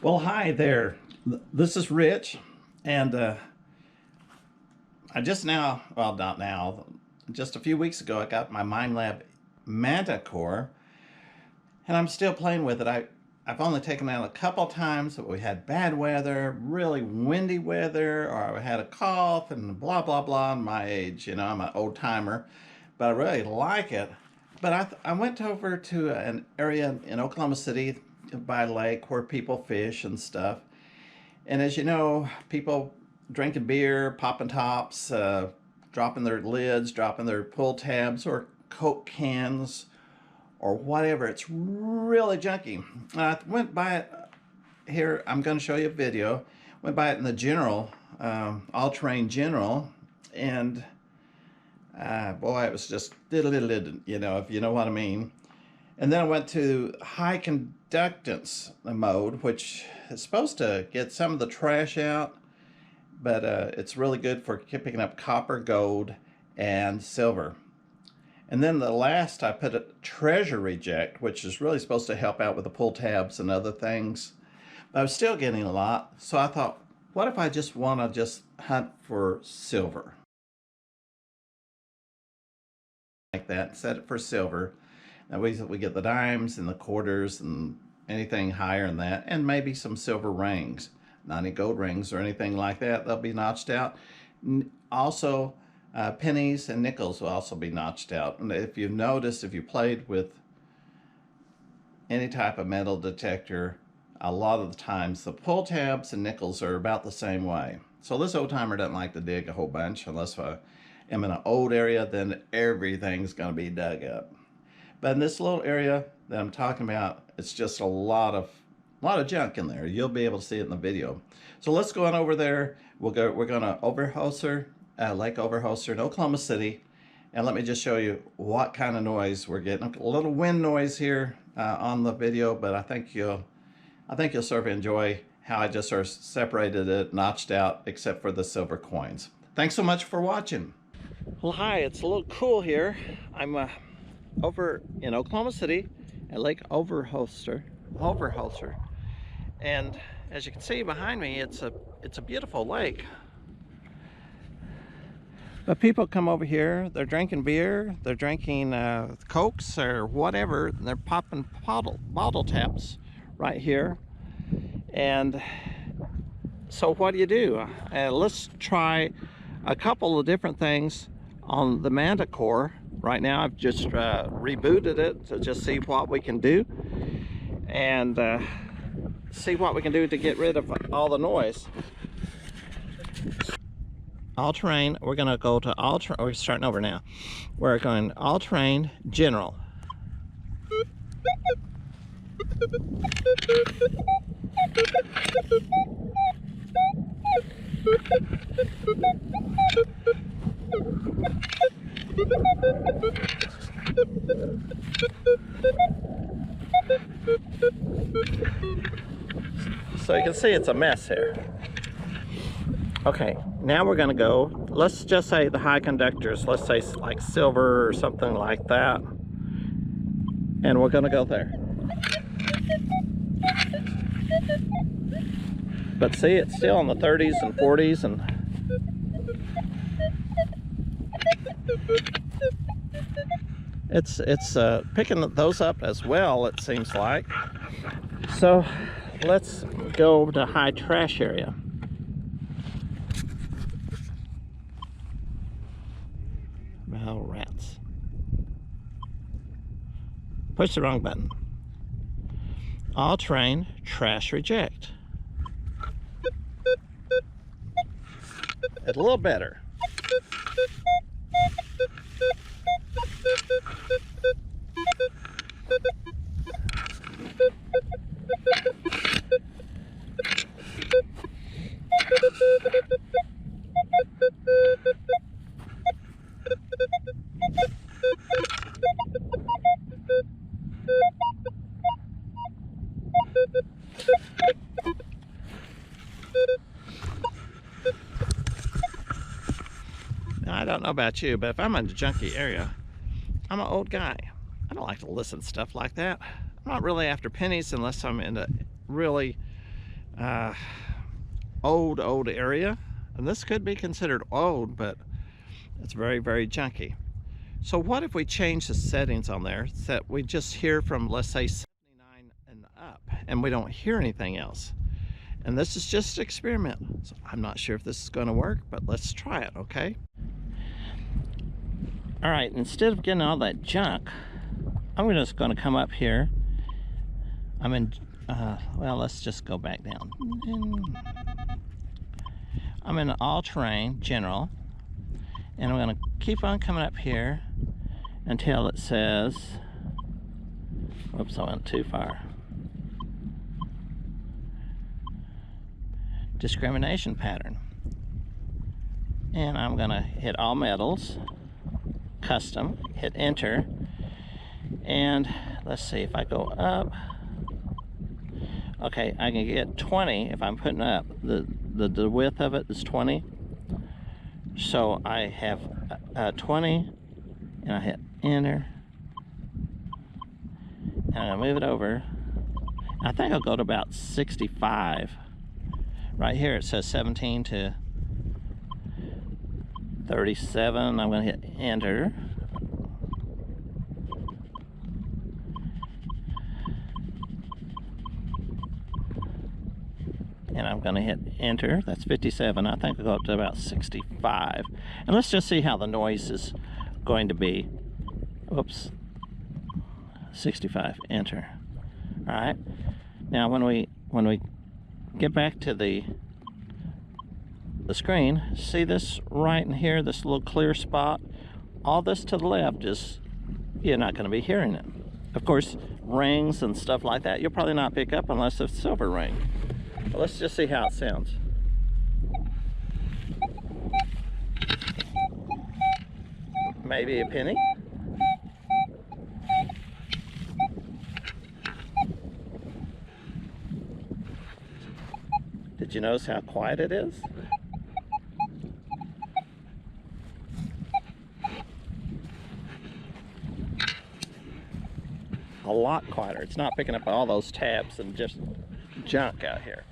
Well, hi there. This is Rich, and I just now, well, not now, just a few weeks ago, I got my Minelab Manticore, and I'm still playing with it. I've only taken it out a couple times, but we had bad weather, really windy weather, or I had a cough, and blah, blah, blah, on my age. You know, I'm an old timer, but I really like it. But I went over to an area in Oklahoma City by a lake where people fish and stuff. And as you know, people drinking beer, popping tops, dropping their lids, dropping their pull tabs or Coke cans or whatever. It's really junky. I went by it here. I'm going to show you a video. Went by it in the General, all-terrain General, and boy, it was just you know, if you know what I mean. And then I went to high conductance mode, which is supposed to get some of the trash out, but it's really good for picking up copper, gold, and silver. And then the last, I put a treasure reject, which is really supposed to help out with the pull tabs and other things. But I was still getting a lot, so I thought, what if I just want to just hunt for silver? Like that, set it for silver. That way we get the dimes and the quarters and anything higher than that, and maybe some silver rings. Not any gold rings or anything like that. They'll be notched out. Also, pennies and nickels will also be notched out. And if you've noticed, if you played with any type of metal detector, a lot of the times the pull tabs and nickels are about the same way. So this old timer doesn't like to dig a whole bunch unless I am in an old area, then everything's going to be dug up. But in this little area that I'm talking about, it's just a lot of junk in there. You'll be able to see it in the video. So let's go on over there. We're going to Overholser, Lake Overholser in Oklahoma City, and let me just show you what kind of noise we're getting. A little wind noise here on the video, but I think you'll sort of enjoy how I just sort of separated it, notched out, except for the silver coins. Thanks so much for watching. Well, hi. It's a little cool here. I'm over in Oklahoma City at Lake Overholser, and as you can see behind me, it's a beautiful lake. But people come over here, they're drinking beer, they're drinking Cokes or whatever, and they're popping bottle taps right here. And so what do? Let's try a couple of different things on the Manticore. Right now I've just rebooted it to just see what we can do and see what we can do to get rid of all the noise. All terrain, we're going to go to all terrain. We're starting over now. We're going all terrain general. So you can see it's a mess here. Okay, now we're going to go, let's just say the high conductors, let's say like silver or something like that, and we're going to go there. But see, it's still in the 30s and 40s, and it's picking those up as well, it seems like. So let's go to high trash area. Well, rats. Push the wrong button. All terrain, trash reject. It's a little better. I don't know about you, but if I'm in a junky area, I'm an old guy. I don't like to listen to stuff like that. I'm not really after pennies unless I'm into really old area, and this could be considered old, but it's very junky. So what if we change the settings on there so that we just hear from, let's say, 79 and up, and we don't hear anything else? And this is just an experiment, so I'm not sure if this is going to work, but let's try it, okay? All right, instead of getting all that junk, I'm just going to come up here. I'm in, well, let's just go back down. I'm in all-terrain, general, and I'm going to keep on coming up here until it says, oops, I went too far. Discrimination pattern. And I'm going to hit all metals, custom, hit enter, and let's see if I go up. Okay, I can get 20 if I'm putting up. The width of it is 20. So I have 20, and I hit enter, and I'm gonna move it over. I think I'll go to about 65. Right here it says 17 to 37. I'm gonna hit enter. And I'm going to hit enter. That's 57. I think I'll go up to about 65. And let's just see how the noise is going to be. Oops. 65. Enter. All right. Now when we get back to the screen, see this right in here, this little clear spot? All this to the left is, you're not going to be hearing it. Of course, rings and stuff like that, you'll probably not pick up unless it's a silver ring. But let's just see how it sounds. Maybe a penny. Did you notice how quiet it is? A lot quieter. It's not picking up all those tabs and just junk out here.